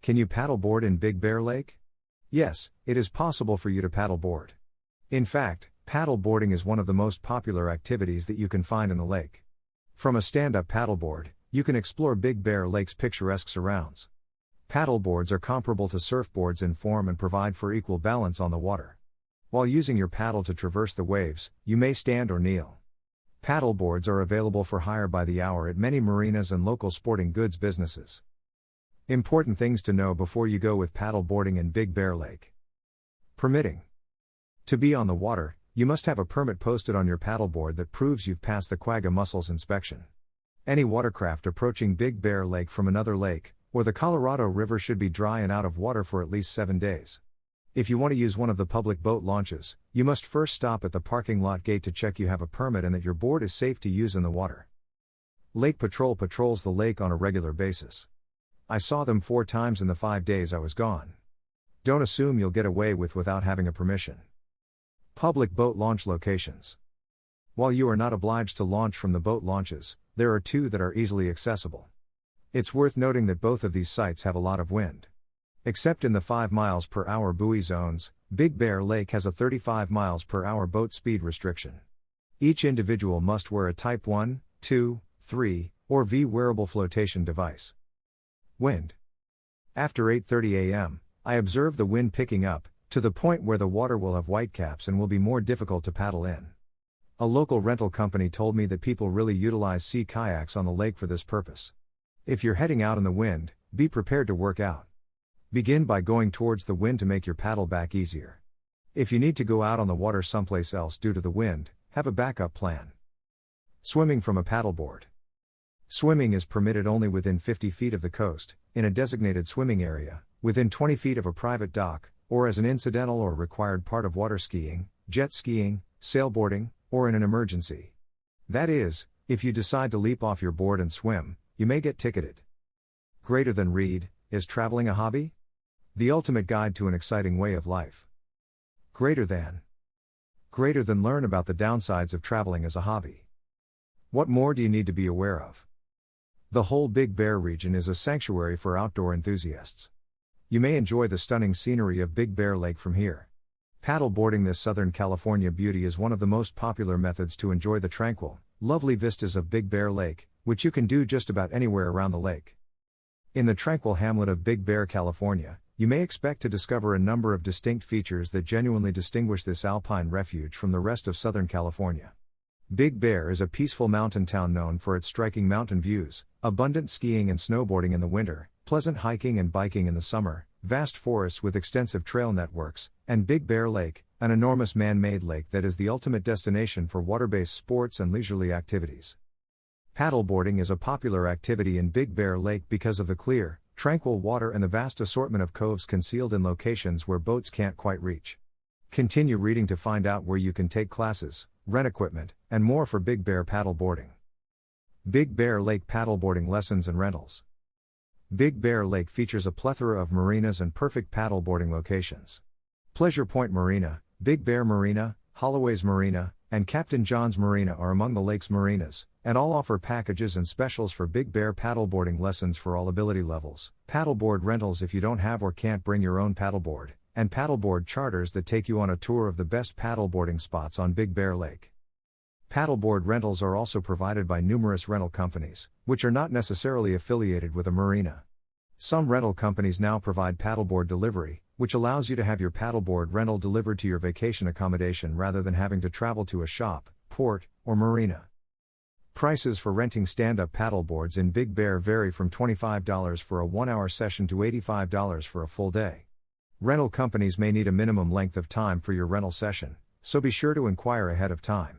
Can you paddleboard in Big Bear Lake? Yes, it is possible for you to paddleboard. In fact, paddleboarding is one of the most popular activities that you can find in the lake. From a stand-up paddleboard, you can explore Big Bear Lake's picturesque surrounds. Paddleboards are comparable to surfboards in form and provide for equal balance on the water. While using your paddle to traverse the waves, you may stand or kneel. Paddleboards are available for hire by the hour at many marinas and local sporting goods businesses. Important things to know before you go with paddleboarding in Big Bear Lake. Permitting. To be on the water, you must have a permit posted on your paddleboard that proves you've passed the Quagga Mussels inspection. Any watercraft approaching Big Bear Lake from another lake, or the Colorado River should be dry and out of water for at least 7 days. If you want to use one of the public boat launches, you must first stop at the parking lot gate to check you have a permit and that your board is safe to use in the water. Lake Patrol patrols the lake on a regular basis. I saw them 4 times in the 5 days I was gone. Don't assume you'll get away without having a permission. Public boat launch locations. While you are not obliged to launch from the boat launches, there are 2 that are easily accessible. It's worth noting that both of these sites have a lot of wind. Except in the 5 miles per hour buoy zones, Big Bear Lake has a 35 miles per hour boat speed restriction. Each individual must wear a Type 1, 2, 3, or V wearable flotation device. Wind. After 8:30 a.m., I observed the wind picking up, to the point where the water will have whitecaps and will be more difficult to paddle in. A local rental company told me that people really utilize sea kayaks on the lake for this purpose. If you're heading out in the wind, be prepared to work out. Begin by going towards the wind to make your paddle back easier. If you need to go out on the water someplace else due to the wind, have a backup plan. Swimming from a paddleboard. Swimming is permitted only within 50 feet of the coast, in a designated swimming area, within 20 feet of a private dock, or as an incidental or required part of water skiing, jet skiing, sailboarding, or in an emergency. That is, if you decide to leap off your board and swim, you may get ticketed. Greater than read, is traveling a hobby? The ultimate guide to an exciting way of life. Greater than. Greater than learn about the downsides of traveling as a hobby. What more do you need to be aware of? The whole Big Bear region is a sanctuary for outdoor enthusiasts. You may enjoy the stunning scenery of Big Bear Lake from here. Paddleboarding this Southern California beauty is one of the most popular methods to enjoy the tranquil, lovely vistas of Big Bear Lake, which you can do just about anywhere around the lake. In the tranquil hamlet of Big Bear, California, you may expect to discover a number of distinct features that genuinely distinguish this alpine refuge from the rest of Southern California. Big Bear is a peaceful mountain town known for its striking mountain views, abundant skiing and snowboarding in the winter, pleasant hiking and biking in the summer, vast forests with extensive trail networks, and Big Bear Lake, an enormous man-made lake that is the ultimate destination for water-based sports and leisurely activities. Paddleboarding is a popular activity in Big Bear Lake because of the clear, tranquil water and the vast assortment of coves concealed in locations where boats can't quite reach. Continue reading to find out where you can take classes, rent equipment, and more for Big Bear paddleboarding. Big Bear Lake paddleboarding lessons and rentals. Big Bear Lake features a plethora of marinas and perfect paddleboarding locations. Pleasure Point Marina, Big Bear Marina, Holloway's Marina, and Captain John's Marina are among the lake's marinas, and all offer packages and specials for Big Bear paddleboarding lessons for all ability levels, paddleboard rentals if you don't have or can't bring your own paddleboard, and paddleboard charters that take you on a tour of the best paddleboarding spots on Big Bear Lake. Paddleboard rentals are also provided by numerous rental companies, which are not necessarily affiliated with a marina. Some rental companies now provide paddleboard delivery, which allows you to have your paddleboard rental delivered to your vacation accommodation rather than having to travel to a shop, port, or marina. Prices for renting stand-up paddleboards in Big Bear vary from $25 for a 1-hour session to $85 for a full day. Rental companies may need a minimum length of time for your rental session, so be sure to inquire ahead of time.